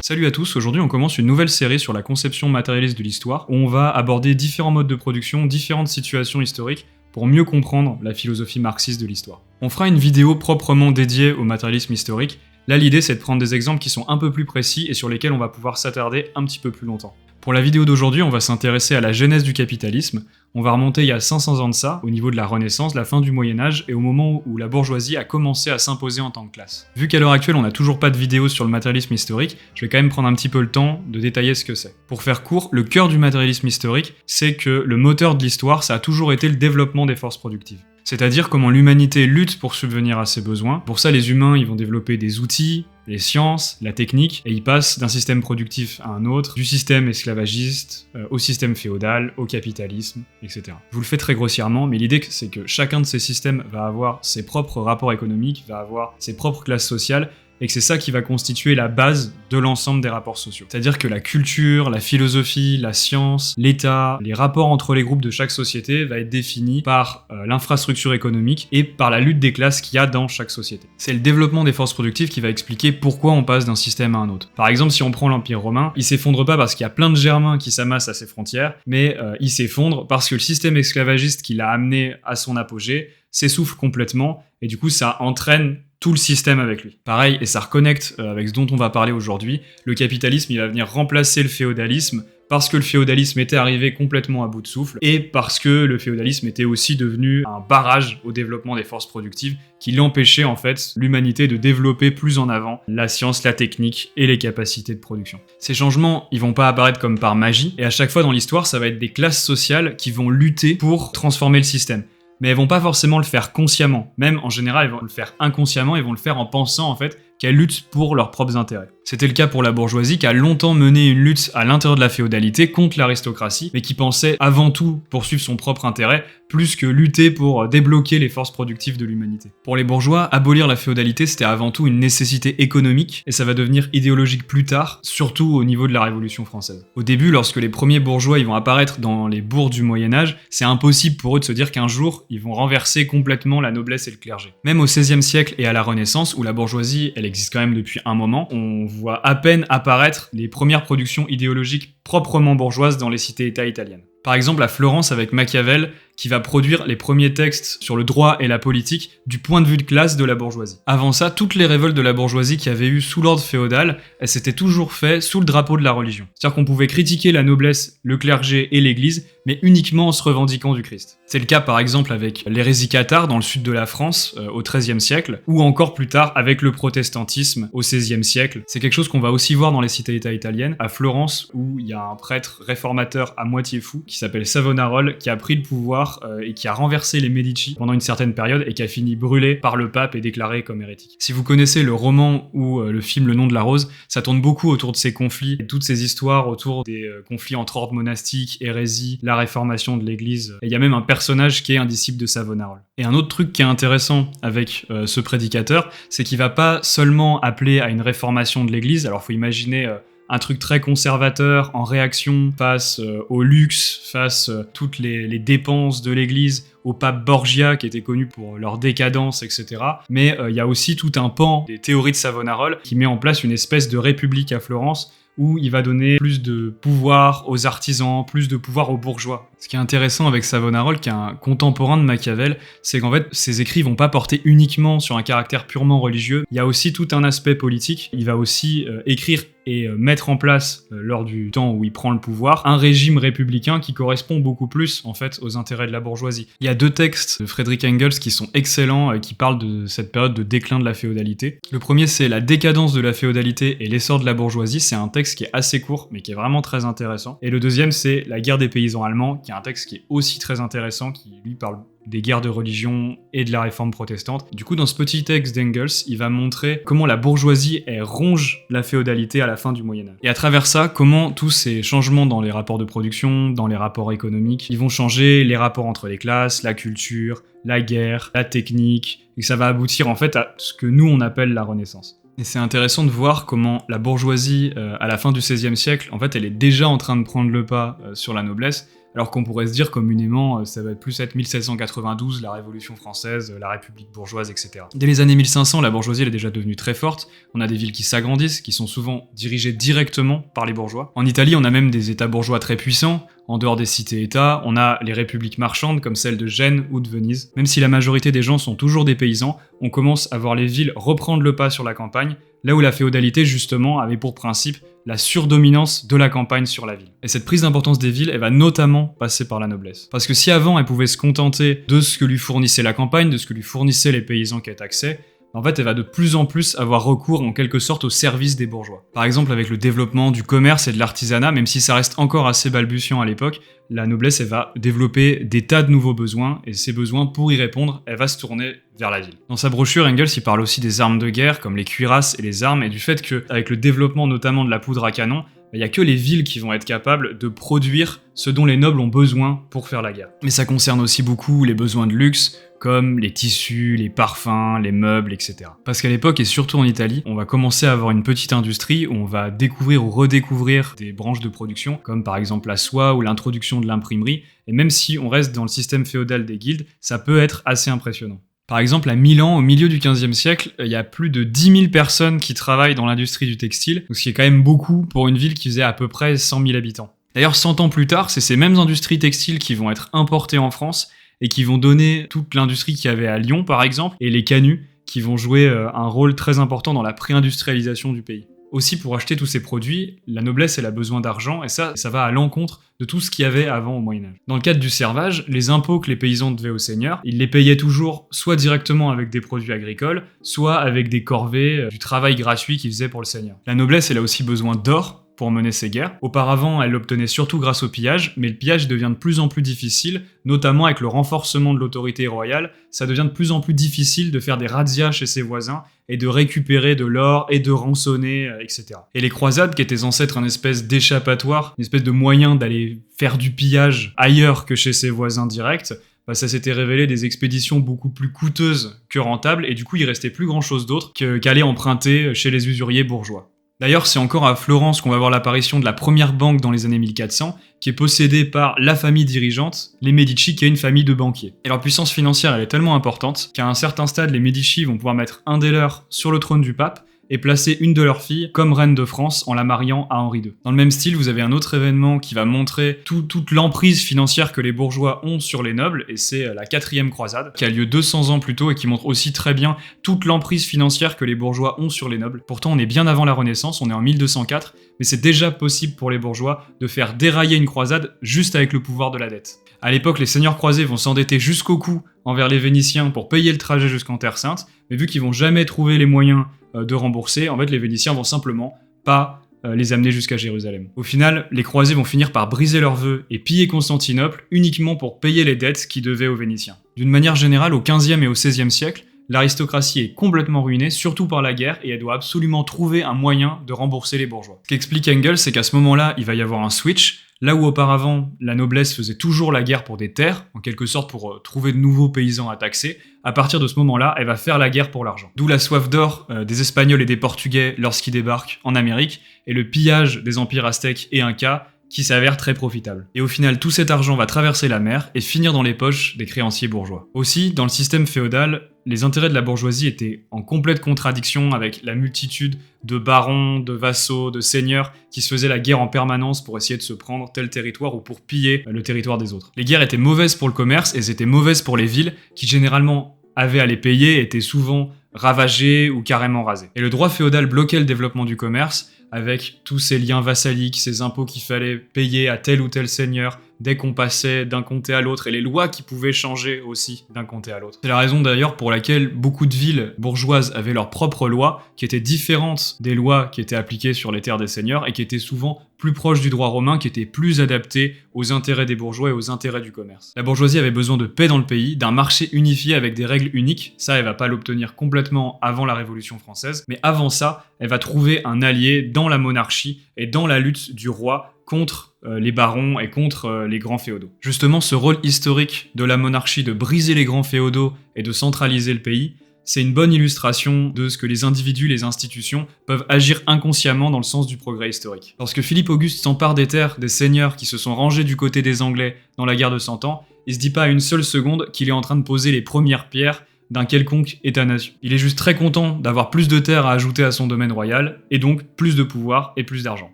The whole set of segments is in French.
Salut à tous, aujourd'hui on commence une nouvelle série sur la conception matérialiste de l'histoire, où on va aborder différents modes de production, différentes situations historiques, pour mieux comprendre la philosophie marxiste de l'histoire. On fera une vidéo proprement dédiée au matérialisme historique. Là l'idée c'est de prendre des exemples qui sont un peu plus précis et sur lesquels on va pouvoir s'attarder un petit peu plus longtemps. Pour la vidéo d'aujourd'hui, on va s'intéresser à la genèse du capitalisme. On va remonter il y a 500 ans de ça, au niveau de la Renaissance, la fin du Moyen-Âge, et au moment où la bourgeoisie a commencé à s'imposer en tant que classe. Vu qu'à l'heure actuelle, on n'a toujours pas de vidéo sur le matérialisme historique, je vais quand même prendre un petit peu le temps de détailler ce que c'est. Pour faire court, le cœur du matérialisme historique, c'est que le moteur de l'histoire, ça a toujours été le développement des forces productives. C'est-à-dire comment l'humanité lutte pour subvenir à ses besoins. Pour ça, les humains, ils vont développer des outils, les sciences, la technique, et ils passent d'un système productif à un autre, du système esclavagiste au système féodal, au capitalisme, etc. Je vous le fais très grossièrement, mais l'idée c'est que chacun de ces systèmes va avoir ses propres rapports économiques, va avoir ses propres classes sociales, et que c'est ça qui va constituer la base de l'ensemble des rapports sociaux. C'est-à-dire que la culture, la philosophie, la science, l'État, les rapports entre les groupes de chaque société va être défini par l'infrastructure économique et par la lutte des classes qu'il y a dans chaque société. C'est le développement des forces productives qui va expliquer pourquoi on passe d'un système à un autre. Par exemple, si on prend l'Empire romain, il s'effondre pas parce qu'il y a plein de Germains qui s'amassent à ses frontières, mais il s'effondre parce que le système esclavagiste qui l'a amené à son apogée s'essouffle complètement, et du coup ça entraîne tout le système avec lui. Pareil, et ça reconnecte avec ce dont on va parler aujourd'hui, le capitalisme il va venir remplacer le féodalisme parce que le féodalisme était arrivé complètement à bout de souffle et parce que le féodalisme était aussi devenu un barrage au développement des forces productives qui l'empêchait en fait l'humanité de développer plus en avant la science, la technique et les capacités de production. Ces changements, ils vont pas apparaître comme par magie et à chaque fois dans l'histoire, ça va être des classes sociales qui vont lutter pour transformer le système. Mais elles vont pas forcément le faire consciemment. Même en général, elles vont le faire inconsciemment, elles vont le faire en pensant en fait qu'elles luttent pour leurs propres intérêts. C'était le cas pour la bourgeoisie qui a longtemps mené une lutte à l'intérieur de la féodalité contre l'aristocratie, mais qui pensait avant tout poursuivre son propre intérêt, plus que lutter pour débloquer les forces productives de l'humanité. Pour les bourgeois, abolir la féodalité c'était avant tout une nécessité économique, et ça va devenir idéologique plus tard, surtout au niveau de la Révolution française. Au début, lorsque les premiers bourgeois ils vont apparaître dans les bourgs du Moyen-Âge, c'est impossible pour eux de se dire qu'un jour, ils vont renverser complètement la noblesse et le clergé. Même au XVIe siècle et à la Renaissance, où la bourgeoisie, elle existe quand même depuis un moment, on voit à peine apparaître les premières productions idéologiques proprement bourgeoises dans les cités-États italiennes. Par exemple à Florence avec Machiavel, qui va produire les premiers textes sur le droit et la politique du point de vue de classe de la bourgeoisie. Avant ça, toutes les révoltes de la bourgeoisie qu'il y avait eu sous l'ordre féodal, elles s'étaient toujours faites sous le drapeau de la religion. C'est-à-dire qu'on pouvait critiquer la noblesse, le clergé et l'église, mais uniquement en se revendiquant du Christ. C'est le cas par exemple avec l'hérésie cathare dans le sud de la France au XIIIe siècle, ou encore plus tard avec le protestantisme au XVIe siècle. C'est quelque chose qu'on va aussi voir dans les cités-États italiennes, à Florence, où il y a un prêtre réformateur à moitié fou, qui s'appelle Savonarola, qui a pris le pouvoir et qui a renversé les Médicis pendant une certaine période et qui a fini brûlé par le pape et déclaré comme hérétique. Si vous connaissez le roman ou le film Le Nom de la Rose, ça tourne beaucoup autour de ces conflits et toutes ces histoires autour des conflits entre ordres monastiques, hérésie, la réformation de l'église. Et il y a même un personnage qui est un disciple de Savonarola. Et un autre truc qui est intéressant avec ce prédicateur, c'est qu'il va pas seulement appeler à une réformation de l'église, alors faut imaginer un truc très conservateur en réaction face au luxe, face toutes les dépenses de l'église, au pape Borgia qui était connu pour leur décadence, etc. Mais il y a aussi tout un pan des théories de Savonarola qui met en place une espèce de république à Florence où il va donner plus de pouvoir aux artisans, plus de pouvoir aux bourgeois. Ce qui est intéressant avec Savonarola, qui est un contemporain de Machiavel, c'est qu'en fait, ses écrits vont pas porter uniquement sur un caractère purement religieux, il y a aussi tout un aspect politique. Il va aussi écrire et mettre en place, lors du temps où il prend le pouvoir, un régime républicain qui correspond beaucoup plus, en fait, aux intérêts de la bourgeoisie. Il y a 2 textes de Friedrich Engels qui sont excellents, qui parlent de cette période de déclin de la féodalité. Le premier, c'est La décadence de la féodalité et l'essor de la bourgeoisie. C'est un texte qui est assez court, mais qui est vraiment très intéressant. Et le deuxième, c'est La guerre des paysans allemands, qui est un texte qui est aussi très intéressant, qui, lui, parle des guerres de religion et de la réforme protestante. Du coup, dans ce petit texte d'Engels, il va montrer comment la bourgeoisie ronge la féodalité à la fin du Moyen-Âge. Et à travers ça, comment tous ces changements dans les rapports de production, dans les rapports économiques, ils vont changer les rapports entre les classes, la culture, la guerre, la technique, et que ça va aboutir en fait à ce que nous on appelle la Renaissance. Et c'est intéressant de voir comment la bourgeoisie, à la fin du XVIe siècle, en fait, elle est déjà en train de prendre le pas sur la noblesse, alors qu'on pourrait se dire communément ça va plus être 1792, la Révolution française, la République bourgeoise, etc. Dès les années 1500, la bourgeoisie elle est déjà devenue très forte, on a des villes qui s'agrandissent, qui sont souvent dirigées directement par les bourgeois. En Italie, on a même des états bourgeois très puissants. En dehors des cités-états, on a les républiques marchandes comme celle de Gênes ou de Venise. Même si la majorité des gens sont toujours des paysans, on commence à voir les villes reprendre le pas sur la campagne, là où la féodalité justement avait pour principe la surdominance de la campagne sur la ville. Et cette prise d'importance des villes, elle va notamment passer par la noblesse. Parce que si avant elle pouvait se contenter de ce que lui fournissait la campagne, de ce que lui fournissaient les paysans qui étaient accès, en fait, elle va de plus en plus avoir recours en quelque sorte au service des bourgeois. Par exemple, avec le développement du commerce et de l'artisanat, même si ça reste encore assez balbutiant à l'époque, la noblesse, elle va développer des tas de nouveaux besoins, et ces besoins, pour y répondre, elle va se tourner vers la ville. Dans sa brochure, Engels, il parle aussi des armes de guerre, comme les cuirasses et les armes, et du fait qu'avec le développement notamment de la poudre à canon, il n'y a que les villes qui vont être capables de produire ce dont les nobles ont besoin pour faire la guerre. Mais ça concerne aussi beaucoup les besoins de luxe, comme les tissus, les parfums, les meubles, etc. Parce qu'à l'époque, et surtout en Italie, on va commencer à avoir une petite industrie où on va découvrir ou redécouvrir des branches de production, comme par exemple la soie ou l'introduction de l'imprimerie, et même si on reste dans le système féodal des guildes, ça peut être assez impressionnant. Par exemple, à Milan, au milieu du XVe siècle, il y a plus de 10 000 personnes qui travaillent dans l'industrie du textile, ce qui est quand même beaucoup pour une ville qui faisait à peu près 100 000 habitants. D'ailleurs, 100 ans plus tard, c'est ces mêmes industries textiles qui vont être importées en France et qui vont donner toute l'industrie qu'il y avait à Lyon, par exemple, et les canuts, qui vont jouer un rôle très important dans la pré-industrialisation du pays. Aussi, pour acheter tous ces produits, la noblesse elle a besoin d'argent, et ça va à l'encontre de tout ce qu'il y avait avant au Moyen-Âge. Dans le cadre du servage, les impôts que les paysans devaient aux seigneurs, ils les payaient toujours soit directement avec des produits agricoles, soit avec des corvées, du travail gratuit qu'ils faisaient pour le seigneur. La noblesse elle a aussi besoin d'or pour mener ses guerres. Auparavant, elle l'obtenait surtout grâce au pillage, mais le pillage devient de plus en plus difficile, notamment avec le renforcement de l'autorité royale, ça devient de plus en plus difficile de faire des razzias chez ses voisins et de récupérer de l'or et de rançonner, etc. Et les croisades, qui étaient censées être une espèce d'échappatoire, une espèce de moyen d'aller faire du pillage ailleurs que chez ses voisins directs, ça s'était révélé des expéditions beaucoup plus coûteuses que rentables, et du coup il restait plus grand chose d'autre qu'aller emprunter chez les usuriers bourgeois. D'ailleurs, c'est encore à Florence qu'on va voir l'apparition de la première banque dans les années 1400, qui est possédée par la famille dirigeante, les Medici, qui est une famille de banquiers. Et leur puissance financière, elle est tellement importante qu'à un certain stade, les Medici vont pouvoir mettre un des leurs sur le trône du pape, et placer une de leurs filles comme reine de France en la mariant à Henri II. Dans le même style, vous avez un autre événement qui va montrer toute l'emprise financière que les bourgeois ont sur les nobles, et c'est la 4e croisade, qui a lieu 200 ans plus tôt et qui montre aussi très bien toute l'emprise financière que les bourgeois ont sur les nobles. Pourtant, on est bien avant la Renaissance, on est en 1204, mais c'est déjà possible pour les bourgeois de faire dérailler une croisade juste avec le pouvoir de la dette. À l'époque, les seigneurs croisés vont s'endetter jusqu'au cou envers les Vénitiens pour payer le trajet jusqu'en Terre Sainte, mais vu qu'ils vont jamais trouver les moyens de rembourser, en fait les Vénitiens vont simplement pas les amener jusqu'à Jérusalem. Au final, les croisés vont finir par briser leurs vœux et piller Constantinople uniquement pour payer les dettes qu'ils devaient aux Vénitiens. D'une manière générale, au XVe et au XVIe siècle, l'aristocratie est complètement ruinée, surtout par la guerre, et elle doit absolument trouver un moyen de rembourser les bourgeois. Ce qu'explique Engels, c'est qu'à ce moment-là, il va y avoir un switch. Là où auparavant, la noblesse faisait toujours la guerre pour des terres, en quelque sorte pour trouver de nouveaux paysans à taxer, à partir de ce moment-là, elle va faire la guerre pour l'argent. D'où la soif d'or des Espagnols et des Portugais lorsqu'ils débarquent en Amérique, et le pillage des empires aztèques et incas, qui s'avère très profitable. Et au final, tout cet argent va traverser la mer et finir dans les poches des créanciers bourgeois. Aussi, dans le système féodal, les intérêts de la bourgeoisie étaient en complète contradiction avec la multitude de barons, de vassaux, de seigneurs qui se faisaient la guerre en permanence pour essayer de se prendre tel territoire ou pour piller le territoire des autres. Les guerres étaient mauvaises pour le commerce et elles étaient mauvaises pour les villes qui généralement avaient à les payer et étaient souvent ravagées ou carrément rasées. Et le droit féodal bloquait le développement du commerce avec tous ces liens vassaliques, ces impôts qu'il fallait payer à tel ou tel seigneur dès qu'on passait d'un comté à l'autre, et les lois qui pouvaient changer aussi d'un comté à l'autre. C'est la raison d'ailleurs pour laquelle beaucoup de villes bourgeoises avaient leurs propres lois, qui étaient différentes des lois qui étaient appliquées sur les terres des seigneurs, et qui étaient souvent plus proches du droit romain, qui étaient plus adaptés aux intérêts des bourgeois et aux intérêts du commerce. La bourgeoisie avait besoin de paix dans le pays, d'un marché unifié avec des règles uniques. Ça, elle va pas l'obtenir complètement avant la Révolution française, mais avant ça, elle va trouver un allié dans la monarchie et dans la lutte du roi contre les barons et contre les grands féodaux. Justement, ce rôle historique de la monarchie de briser les grands féodaux et de centraliser le pays, c'est une bonne illustration de ce que les individus, les institutions peuvent agir inconsciemment dans le sens du progrès historique. Lorsque Philippe Auguste s'empare des terres des seigneurs qui se sont rangés du côté des Anglais dans la guerre de 100 ans, il se dit pas une seule seconde qu'il est en train de poser les premières pierres d'un quelconque État-nation. Il est juste très content d'avoir plus de terres à ajouter à son domaine royal, et donc plus de pouvoir et plus d'argent.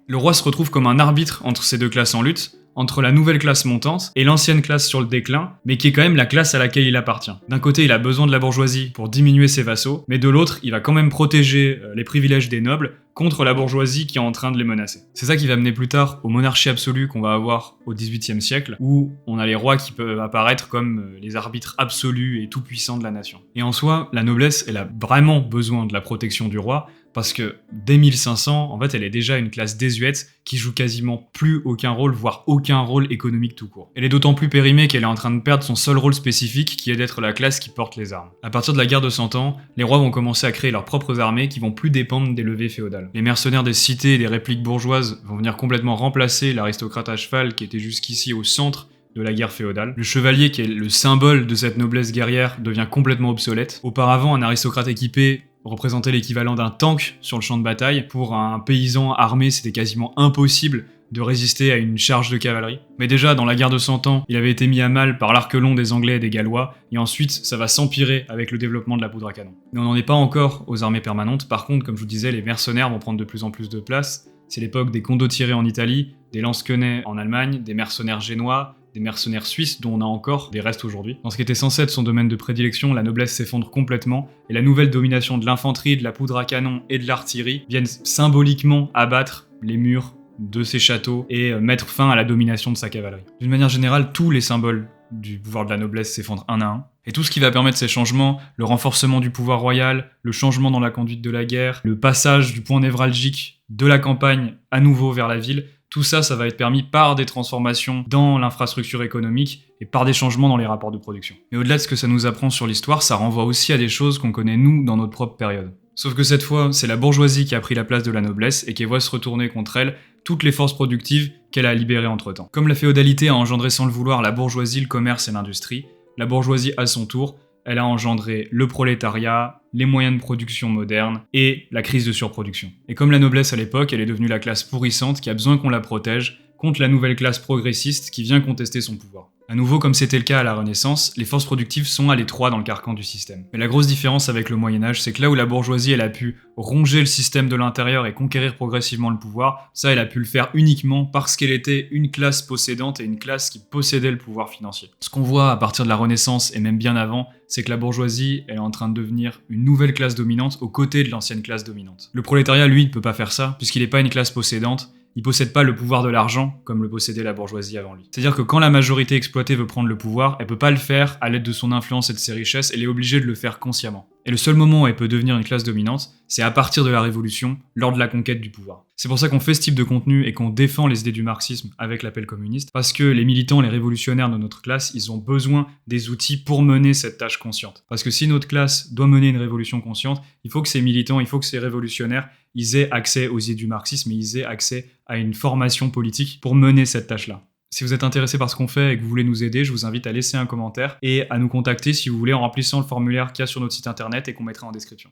Le roi se retrouve comme un arbitre entre ces deux classes en lutte, entre la nouvelle classe montante et l'ancienne classe sur le déclin, mais qui est quand même la classe à laquelle il appartient. D'un côté, il a besoin de la bourgeoisie pour diminuer ses vassaux, mais de l'autre, il va quand même protéger les privilèges des nobles contre la bourgeoisie qui est en train de les menacer. C'est ça qui va mener plus tard aux monarchies absolues qu'on va avoir au XVIIIe siècle, où on a les rois qui peuvent apparaître comme les arbitres absolus et tout-puissants de la nation. Et en soi, la noblesse, elle a vraiment besoin de la protection du roi, parce que dès 1500, en fait, elle est déjà une classe désuète qui joue quasiment plus aucun rôle, voire aucun rôle économique tout court. Elle est d'autant plus périmée qu'elle est en train de perdre son seul rôle spécifique, qui est d'être la classe qui porte les armes. À partir de la guerre de 100 ans, les rois vont commencer à créer leurs propres armées qui vont plus dépendre des levées féodales. Les mercenaires des cités et des répliques bourgeoises vont venir complètement remplacer l'aristocrate à cheval qui était jusqu'ici au centre de la guerre féodale. Le chevalier, qui est le symbole de cette noblesse guerrière, devient complètement obsolète. Auparavant, un aristocrate équipé représentait l'équivalent d'un tank sur le champ de bataille. Pour un paysan armé, c'était quasiment impossible de résister à une charge de cavalerie. Mais déjà, dans la guerre de 100 ans, il avait été mis à mal par l'arc long des Anglais et des Gallois, et ensuite, ça va s'empirer avec le développement de la poudre à canon. Mais on n'en est pas encore aux armées permanentes. Par contre, comme je vous disais, les mercenaires vont prendre de plus en plus de place. C'est l'époque des condottieri en Italie, des lansquenets en Allemagne, des mercenaires génois, des mercenaires suisses dont on a encore des restes aujourd'hui. Dans ce qui était censé être son domaine de prédilection, la noblesse s'effondre complètement, et la nouvelle domination de l'infanterie, de la poudre à canon et de l'artillerie viennent symboliquement abattre les murs de ses châteaux et mettre fin à la domination de sa cavalerie. D'une manière générale, tous les symboles du pouvoir de la noblesse s'effondrent un à un, et tout ce qui va permettre ces changements, le renforcement du pouvoir royal, le changement dans la conduite de la guerre, le passage du point névralgique de la campagne à nouveau vers la ville, tout ça, ça va être permis par des transformations dans l'infrastructure économique et par des changements dans les rapports de production. Mais au-delà de ce que ça nous apprend sur l'histoire, ça renvoie aussi à des choses qu'on connaît nous dans notre propre période. Sauf que cette fois, c'est la bourgeoisie qui a pris la place de la noblesse et qui voit se retourner contre elle toutes les forces productives qu'elle a libérées entre-temps. Comme la féodalité a engendré sans le vouloir la bourgeoisie, le commerce et l'industrie, la bourgeoisie à son tour, elle a engendré le prolétariat, les moyens de production modernes et la crise de surproduction. Et comme la noblesse à l'époque, elle est devenue la classe pourrissante qui a besoin qu'on la protège contre la nouvelle classe progressiste qui vient contester son pouvoir. À nouveau, comme c'était le cas à la Renaissance, les forces productives sont à l'étroit dans le carcan du système. Mais la grosse différence avec le Moyen-Âge, c'est que là où la bourgeoisie elle a pu ronger le système de l'intérieur et conquérir progressivement le pouvoir, ça elle a pu le faire uniquement parce qu'elle était une classe possédante et une classe qui possédait le pouvoir financier. Ce qu'on voit à partir de la Renaissance et même bien avant, c'est que la bourgeoisie elle est en train de devenir une nouvelle classe dominante aux côtés de l'ancienne classe dominante. Le prolétariat lui ne peut pas faire ça puisqu'il n'est pas une classe possédante. Il possède pas le pouvoir de l'argent comme le possédait la bourgeoisie avant lui. C'est-à-dire que quand la majorité exploitée veut prendre le pouvoir, elle peut pas le faire à l'aide de son influence et de ses richesses, elle est obligée de le faire consciemment. Et le seul moment où elle peut devenir une classe dominante, c'est à partir de la Révolution, lors de la conquête du pouvoir. C'est pour ça qu'on fait ce type de contenu et qu'on défend les idées du marxisme avec l'appel communiste, parce que les militants, les révolutionnaires de notre classe, ils ont besoin des outils pour mener cette tâche consciente. Parce que si notre classe doit mener une révolution consciente, il faut que ces militants, il faut que ces révolutionnaires, ils aient accès aux idées du marxisme et ils aient accès à une formation politique pour mener cette tâche-là. Si vous êtes intéressé par ce qu'on fait et que vous voulez nous aider, je vous invite à laisser un commentaire et à nous contacter si vous voulez en remplissant le formulaire qu'il y a sur notre site internet et qu'on mettra en description.